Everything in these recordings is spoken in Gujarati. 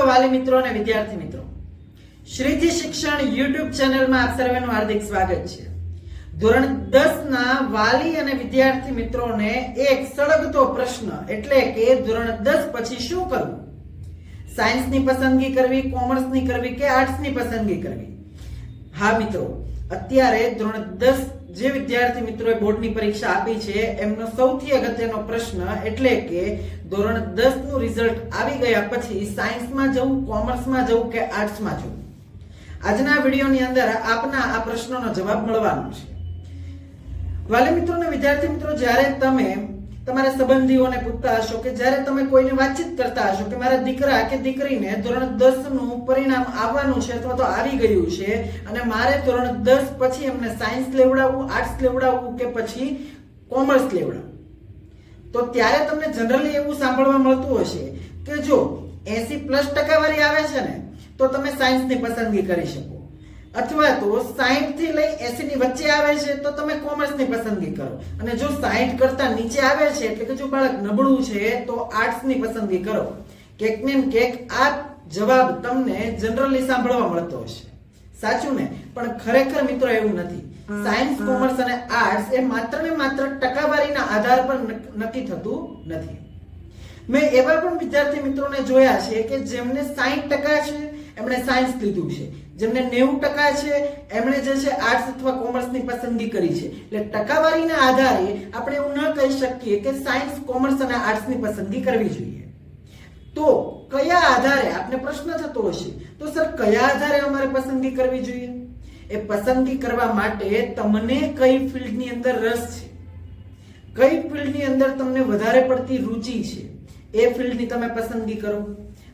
વાલી મિત્રો અને વિદ્યાર્થી મિત્રો, શ્રીજી શિક્ષણ યુટ્યુબ ચેનલમાં આપ સર્વેનું હાર્દિક સ્વાગત છે। ધોરણ 10 ના વાલી અને વિદ્યાર્થી મિત્રોને એક સળગતો પ્રશ્ન એટલે કે ધોરણ 10 પછી શું કરવું? સાયન્સની પસંદગી કરવી, કોમર્સની કરવી કે આર્ટ્સની પસંદગી કરવી? હા મિત્રો, અત્યારે ધોરણ 10 જે વિદ્યાર્થી મિત્રોએ બોર્ડની પરીક્ષા આપી છે એમનો સૌથી અગત્યનો પ્રશ્ન એટલે કે ધોરણ 10 નું રિઝલ્ટ આવી ગયા પછી સાયન્સમાં જવું, કોમર્સમાં જવું કે આર્ટ્સમાં જવું? આજના વિડીયોની અંદર આપના આ પ્રશ્નનો જવાબ મળવાનો છે। વાલી મિત્રો અને વિદ્યાર્થી મિત્રો, જ્યારે તમે તમારા સંબંધીઓને પૂછતા હશો કે જ્યારે તમે કોઈને વાતચીત કરતા હશો કે મારા દીકરા કે દીકરીને ધોરણ 10 નું પરિણામ આવવાનું છે અથવા તો આવી ગયું છે અને મારે ધોરણ 10 પછી એમને સાયન્સ લેવડાવવું, આર્ટ્સ લેવડાવવું કે પછી કોમર્સ લેવડાવવું, તો ત્યારે તમને જનરલી એવું સાંભળવા મળતું હશે કે જો 80+ ટકાવારી આવે છે ને તો તમે સાયન્સની પસંદગી કરી શકો, અથવા તો 60 થી લઈ 80 ની વચ્ચે આવે છે તો તમે કોમર્સની પસંદગી કરો, અને જો 60 કરતા નીચે આવે છે એટલે કે જો બાળક નબળું છે તો આર્ટ્સની પસંદગી કરો। ક્યાંક ને ક્યાંક આ જવાબ તમને જનરલી સાંભળવા મળતો હશે, સાચું ને? પણ ખરેખર મિત્રો એવું નથી। સાયન્સ, કોમર્સ અને આર્ટ્સ એ માત્ર ને માત્ર ટકાવારીના આધાર પર નક્કી થતું નથી। મેં એવા પણ વિદ્યાર્થી મિત્રોને જોયા છે કે જેમને 60% છે એમણે સાયન્સ લીધું છે, જેમને 90% છે એમણે જે છે આર્ટ્સ અથવા કોમર્સની પસંદગી કરી છે। એટલે ટકાવારીના આધારે આપણે એવું ન કહી શકીએ કે સાયન્સ, કોમર્સ અને આર્ટ્સની પસંદગી કરવી જોઈએ। તો કયા આધારે આપને પ્રશ્ન થતો હશે, તો સર કયા આધારે અમારે પસંદગી કરવી જોઈએ? એ પસંદગી કરવા માટે તમને કઈ ફિલ્ડની અંદર રસ છે, કઈ ફિલ્ડની અંદર તમને વધારે પડતી રુચિ છે, એ ફિલ્ડની તમે પસંદગી કરો,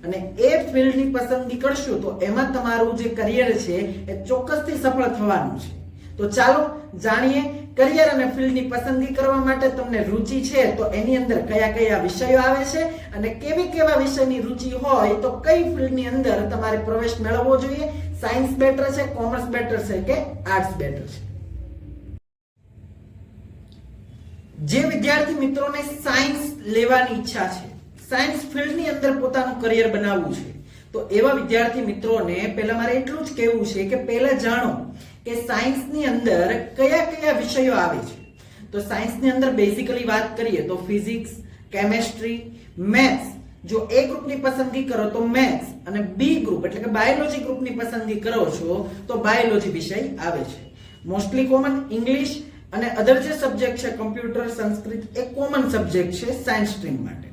અને એ ફિલ્ડની પસંદગી કરશો તો એમાં તમારું જે કરિયર છે એ ચોક્કસથી સફળ થવાનું છે। તો ચાલો જાણીએ કરિયર અને ફિલ્ડની પસંદગી કરવા માટે તમને રુચિ છે તો એની અંદર કયા કયા વિષયો આવે છે અને કેવા વિષયની રુચિ હોય તો કઈ ફિલ્ડની અંદર તમારે પ્રવેશ મેળવવો જોઈએ। સાયન્સ બેટર છે, કોમર્સ બેટર છે કે આર્ટ્સ બેટર છે? જે વિદ્યાર્થી મિત્રોને સાયન્સ લેવાની ઈચ્છા છે, સાયન્સ ફિલ્ડની અંદર પોતાનું કરિયર બનાવવું છે, તો એવા વિદ્યાર્થી મિત્રોને પહેલા મારે એટલું જ કહેવું છે કે પહેલા જાણો કે સાયન્સની અંદર કયા કયા વિષયો આવે છે। તો સાયન્સની અંદર બેઝિકલી વાત કરીએ તો ફિઝિક્સ, કેમેસ્ટ્રી, મેથ્સ, જો એ ગ્રુપની પસંદગી કરો તો મેથ્સ, અને બી ગ્રુપ એટલે કે બાયોલોજી ગ્રુપની પસંદગી કરો છો તો બાયોલોજી વિષય આવે છે। મોસ્ટલી કોમન ઇંગ્લિશ અને અધર જે સબ્જેક્ટ છે કમ્પ્યુટર, સંસ્કૃત એ કોમન સબ્જેક્ટ છે સાયન્સ સ્ટ્રીમ માટે।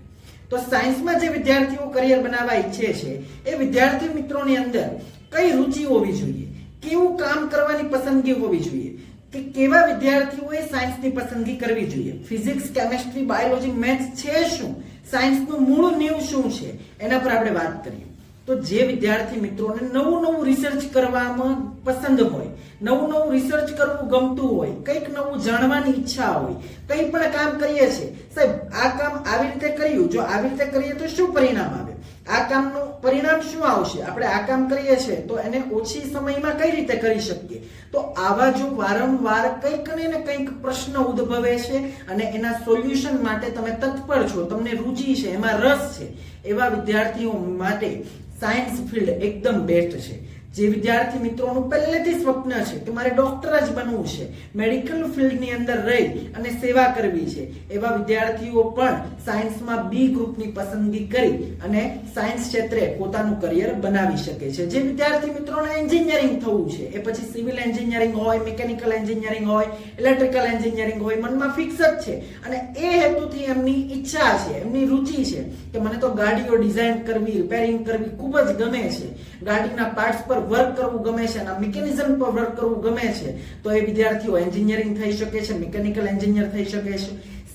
તો સાયન્સમાં જે વિદ્યાર્થીઓ કરિયર બનાવવા ઈચ્છે છે એ વિદ્યાર્થી મિત્રોની અંદર કઈ રુચિ હોવી જોઈએ, કેવું કામ કરવાની પસંદગી હોવી જોઈએ, કે કેવા વિદ્યાર્થીઓએ સાયન્સની પસંદગી કરવી જોઈએ? ફિઝિક્સ, કેમેસ્ટ્રી, બાયોલોજી, મેથ્સ છે શું? સાયન્સનું મૂળ નીવ શું છે? એના પર આપણે વાત કરીએ। તો જે વિદ્યાર્થી મિત્રોને નવું રિસર્ચ કરવામાં પસંદ હોય, નવું રિસર્ચ કરવું ગમતું હોય, કંઈક નવું જાણવાની ઈચ્છા હોય, કંઈ પણ કામ કરીએ છે, સાહેબ આ કામ આવી રીતે કર્યું, જો આવી રીતે કરીએ તો શું પરિણામ આવે, આ કામનું પરિણામ શું આવશે, આપણે આ કામ કરીએ છીએ તો એને ઓછી સમયમાં કઈ રીતે કરી શકીએ? તો આવા જો વારંવાર કંઈક ને કંઈક પ્રશ્ન ઉદ્ભવે છે અને એના સોલ્યુશન માટે તમે તત્પર છો, તમને રુચિ છે, એમાં રસ છે, એવા વિદ્યાર્થીઓ માટે સાયન્સ ફિલ્ડ એકદમ બેસ્ટ છે। જે વિદ્યાર્થી મિત્રોનું પહેલેથી સ્વપ્ન છે કે મારે ડોક્ટર જ બનવું છે, મેડિકલ ફિલ્ડની અંદર રહી અને સેવા કરવી છે, એવા વિદ્યાર્થીઓ પણ સાયન્સમાં બી ગ્રુપની પસંદગી કરી અને સાયન્સ ક્ષેત્રે પોતાનું કરિયર બનાવી શકે છે। જે વિદ્યાર્થી મિત્રોને એન્જિનિયરિંગ થવું છે, એ પછી સિવિલ એન્જિનિયરિંગ હોય, મિકેનિકલ એન્જિનિયરિંગ હોય, ઇલેક્ટ્રિકલ એન્જિનિયરિંગ હોય, મનમાં ફિક્સ જ છે અને એ હેતુથી એમની ઈચ્છા છે, એમની રુચિ છે કે મને તો ગાડીઓ ડિઝાઇન કરવી, રિપેરિંગ કરવી ખૂબ જ ગમે છે, ગાડીના પાર્ટ્સ પર વર્ક કરવું ગમે છે, અને મિકેનિઝમ પર વર્ક કરવું ગમે છે, તો એ વિદ્યાર્થીઓ એન્જિનિયરિંગ થઈ શકે છે, મિકેનિકલ એન્જિનિયર થઈ શકે છે,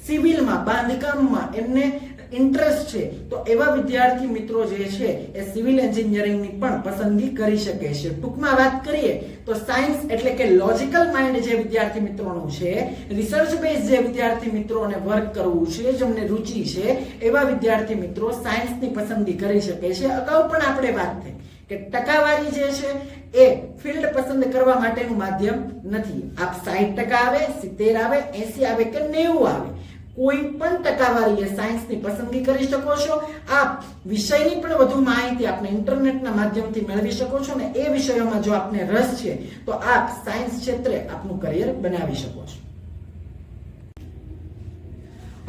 સિવિલમાં, બાંધકામમાં એમને ઇન્ટરેસ્ટ છે તો એવા વિદ્યાર્થી મિત્રો જે છે એ સિવિલ એન્જિનિયરિંગની પણ પસંદગી કરી શકે છે। ટૂંકમાં વાત કરીએ તો સાયન્સ એટલે કે લોજિકલ માઇન્ડ જે વિદ્યાર્થી મિત્રોનું છે, રિસર્ચ બેઝ જે વિદ્યાર્થી મિત્રોને વર્ક કરવું છે, જેમને રુચિ છે, એવા વિદ્યાર્થી મિત્રો સાયન્સની પસંદગી કરી શકે છે। અગાઉ પણ આપણે વાત થઈ કે ટકાવારી જે છે એ ફિલ્ડ પસંદ કરવા માટેનું માધ્યમ નથી। આપ 60% આવે, 70 આવે, 80 આવે કે 90 આવે, કોઈ પણ ટકાવારીએ સાયન્સની પસંદગી કરી શકો છો. આપ વિષયની પણ વધુ માહિતી આપણે ઇન્ટરનેટના માધ્યમથી મેળવી શકો છો અને એ વિષયોમાં જો આપને રસ છે તો આપ સાયન્સ ક્ષેત્રે આપનું કરિયર બનાવી શકો છો.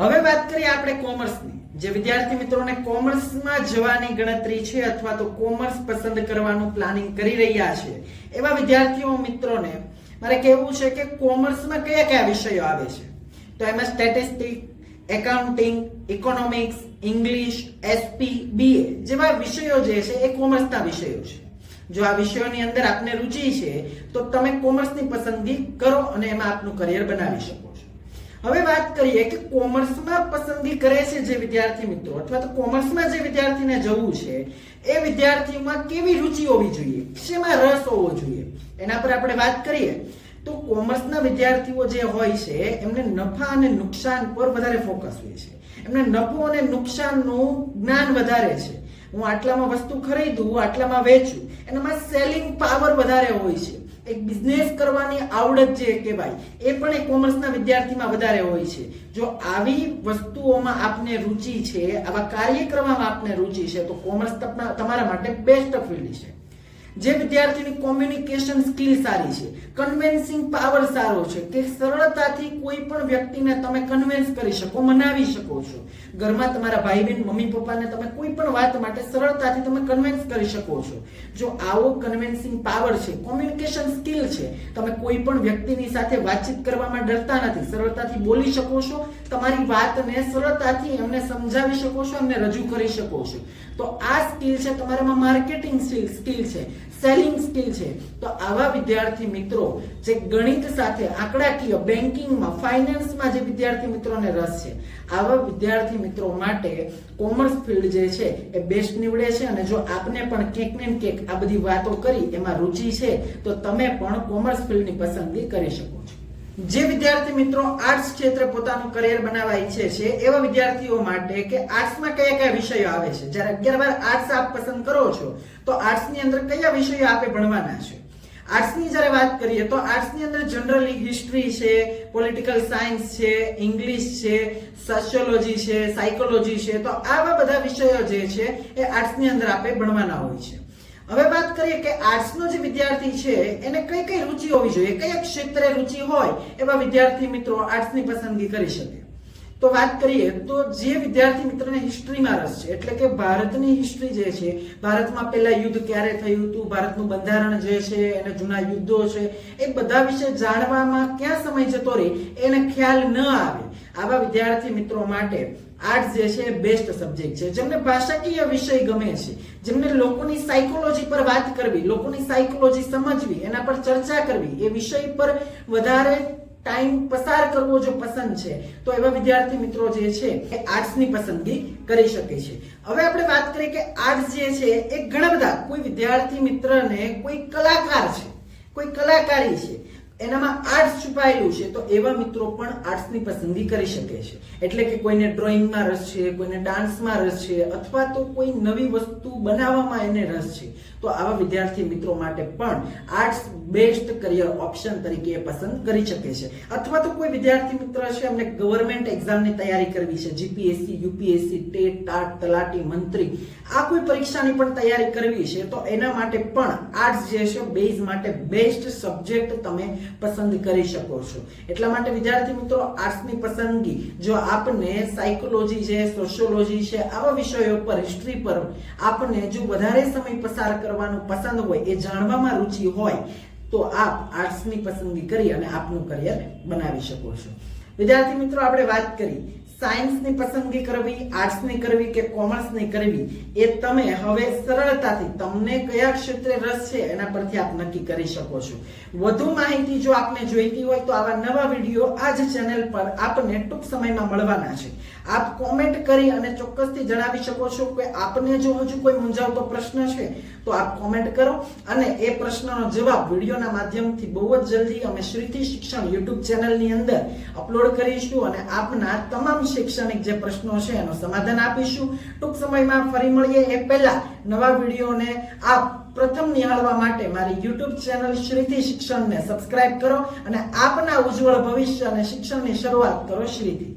હવે વાત કરીએ આપણે કોમર્સની. જે વિદ્યાર્થી મિત્રોને કોમર્સમાં જવાની ગણતરી છે અથવા તો કોમર્સ પસંદ કરવાનું પ્લાનિંગ કરી રહ્યા છે એવા વિદ્યાર્થીઓ મિત્રોને મારે કહેવું છે કે કોમર્સમાં કયા કયા વિષયો આવે છે. તો એમાં statistics, accounting, economics, English, SP, BA જેવા વિષયો જે છે એ કોમર્સના વિષયો છે. જો આ વિષયોની અંદર આપને રુચિ છે તો તમે કોમર્સની પસંદગી કરો અને એમાં આપનું કરિયર બનાવી શકો છો. હવે વાત કરીએ કે કોમર્સમાં પસંદગી કરે છે જે વિદ્યાર્થી મિત્રો અથવા તો કોમર્સમાં જે વિદ્યાર્થીને જવું છે એ વિદ્યાર્થીઓમાં કેવી રુચિ હોવી જોઈએ, શેમાં રસ હોવો જોઈએ, એના પર આપણે વાત કરીએ તો કોમર્સના વિદ્યાર્થીઓ જે હોય છે એમને નફા અને નુકસાન પર વધારે ફોકસ હોય છે. એમને નફો અને નુકસાનનું જ્ઞાન વધારે છે. હું આટલામાં વસ્તુ ખરીદું, આટલામાં વેચું, એનામાં સેલિંગ પાવર વધારે હોય છે. એક બિઝનેસ કરવાની આવડત જે કહેવાય એ પણ એક કોમર્સના વિદ્યાર્થીમાં વધારે હોય છે. જો આવી વસ્તુઓમાં આપને રુચિ છે, આવા કાર્ય કરવામાં આપને રુચિ છે તો કોમર્સ તમારા માટે બેસ્ટ ફિલ્ડ છે. જે વિદ્યાર્થીની કોમ્યુનિકેશન સ્કિલ સારી છે, કન્વિન્સિંગ પાવર સારો છે કે સરળતાથી કોઈ પણ વ્યક્તિને તમે કન્વિન્સ કરી શકો, મનાવી શકો છો. ઘરમાં તમારા ભાઈ બહેન, મમ્મી પપ્પાને તમે કોઈ પણ વાત માટે સરળતાથી તમે કન્વિન્સ કરી શકો છો. જો આવો કન્વિન્સિંગ પાવર છે, કોમ્યુનિકેશન સ્કિલ છે, તમે કોઈ પણ વ્યક્તિની સાથે વાતચીત કરવામાં ડરતા નથી, સરળતાથી બોલી શકો છો, તમારી વાતને સરળતાથી એમને સમજાવી શકો છો, એમને રજૂ કરી શકો છો. તો આ સ્કિલ છે તમારામાં. માર્કેટિંગ સ્કિલ છે, સેલિંગ સ્કિલ છે. તો આવા વિદ્યાર્થી મિત્રો જે ગણિત સાથે, આંકડાકીય, બેન્કિંગમાં, ફાઇનાન્સમાં જે વિદ્યાર્થી મિત્રોને રસ છે આવા વિદ્યાર્થી મિત્રો માટે કોમર્સ ફિલ્ડ જે છે એ બેસ્ટ નીવડે છે. અને જો આપને પણ ક્યાંક ને ક્યાંક આ બધી વાતો કરી એમાં રુચિ છે તો તમે પણ કોમર્સ ફિલ્ડની પસંદગી કરી શકો છો. જે વિદ્યાર્થી મિત્રો આર્ટ્સ ક્ષેત્રે પોતાનું કરિયર બનાવવા ઈચ્છે છે એવા વિદ્યાર્થીઓ માટે કે આર્ટ્સમાં કયા કયા વિષયો આવે છે. જ્યારે 11 આર્ટ્સ આપ પસંદ કરો છો તો આર્ટ્સની અંદર કયા વિષયો આપે ભણવાના છે. આર્ટ્સની જ્યારે વાત કરીએ તો આર્ટ્સની અંદર જનરલી હિસ્ટ્રી છે, પોલિટિકલ સાયન્સ છે, ઇંગ્લિશ છે, સોશિયોલોજી છે, સાયકોલોજી છે. તો આવા બધા વિષયો જે છે એ આર્ટ્સની અંદર આપે ભણવાના હોય છે. હવે વાત કરીએ કે આર્ટ્સનો જે વિદ્યાર્થી છે એને કઈ કઈ રુચિ હોવી જોઈએ, કયા ક્ષેત્રે રુચિ હોય એવા વિદ્યાર્થી મિત્રો આર્ટ્સની પસંદગી કરી શકે. તો વાત કરીએ તો જે વિદ્યાર્થી મિત્રને હિસ્ટ્રીમાં રસ છે, એટલે કે ભારતની હિસ્ટ્રી જે છે, ભારતમાં પહેલા યુદ્ધ ક્યારે થયું હતું, ભારતનું બંધારણ જે છે, એને જૂના યુદ્ધો છે, એ બધા વિશે જાણવામાં ક્યાં સમય જતો રહે એને ખ્યાલ ન આવે, આવા વિદ્યાર્થી મિત્રો માટે આર્ટ્સ જે છે બેસ્ટ સબ્જેક્ટ છે. જેમને ભાષાકીય વિષય ગમે છે, જેમને લોકોની સાયકોલોજી પર વાત કરવી, લોકોની સાયકોલોજી સમજવી, એના પર ચર્ચા કરવી, એ વિષય પર વધારે ટાઈમ પસાર કરવો જો પસંદ છે તો એવા વિદ્યાર્થી મિત્રો જે છે એ આર્ટ્સની પસંદગી કરી શકે છે. હવે આપણે વાત કરીએ કે આર્ટ્સ જે છે એ ઘણા બધા, કોઈ વિદ્યાર્થી મિત્રને કોઈ કલાકાર છે, કોઈ કલાકારી છે, એનામાં આર્ટ્સ છુપાયેલું છે તો એવા મિત્રો પણ આર્ટ્સની પસંદગી કરી શકે છે. એટલે કે કોઈને ડ્રોઈંગમાં રસ છે, કોઈને ડાન્સમાં રસ છે, અથવા તો કોઈ નવી વસ્તુ બનાવવામાં એને રસ છે, તો આવા વિદ્યાર્થી મિત્રો માટે પણ આર્ટ્સ બેસ્ટ કરિયર ઓપ્શન તરીકે પસંદ કરી શકે છે. અથવા તો કોઈ વિદ્યાર્થી મિત્ર છે એમને ગવર્મેન્ટ એક્ઝામની તૈયારી કરવી છે, જીપીએસસી, યુપીએસસી, ટેટ, ટાટ, તલાટી, મંત્રી, આ કોઈ પરીક્ષાની પણ તૈયારી કરવી છે તો એના માટે પણ આર્ટ્સ જે છે બેઝ માટે બેસ્ટ સબ્જેક્ટ તમે પસંદ કરી શકો છો. એટલા માટે વિદ્યાર્થી મિત્રો આર્ટ્સની પસંદગી, જો આપને સાયકોલોજી છે, સોશિયોલોજી છે, આવા વિષયો પર, હિસ્ટ્રી પર આપને જો વધારે સમય પસાર કરવાનું પસંદ હોય, એ જાણવામાં રુચિ હોય તો આપ આર્ટ્સની પસંદગી કરી અને આપનું કરિયર બનાવી શકો છો. વિદ્યાર્થી મિત્રો આપણે વાત કરી સાયન્સની પસંદગી કરવી, આર્ટ્સની કરવી કે કોમર્સની કરવી, એ તમે હવે સરળતાથી તમને કયા ક્ષેત્રે રસ છે એના પરથી આપ નક્કી કરી શકો છો. વધુ માહિતી જો આપને જોઈતી હોય તો આવા નવા વિડીયો આ જ ચેનલ પર આપને ટૂંક સમયમાં મળવાના છે. આપ કોમેન્ટ કરી અને ચોક્કસથી જણાવી શકો છો કે આપને જો હજુ કોઈ મૂંઝાવતો પ્રશ્ન છે તો આપ કોમેન્ટ કરો અને એ પ્રશ્નનો જવાબ વિડીયોના માધ્યમથી બહુ જ જલ્દી અમે શ્રીથી શિક્ષણ યુટ્યુબ ચેનલની અંદર અપલોડ કરીશું અને આપના તમામ શૈક્ષણિક જે પ્રશ્નો છે એનો સમાધાન આપીશું. ટૂંક સમયમાં ફરી મળીએ. એ પહેલા નવા વિડીયોને આપ પ્રથમ નિહાળવા માટે મારી યુટ્યુબ ચેનલ શ્રીથી શિક્ષણને સબસ્ક્રાઇબ કરો અને આપના ઉજ્જવળ ભવિષ્ય અને શિક્ષણની શરૂઆત કરો શ્રીથી.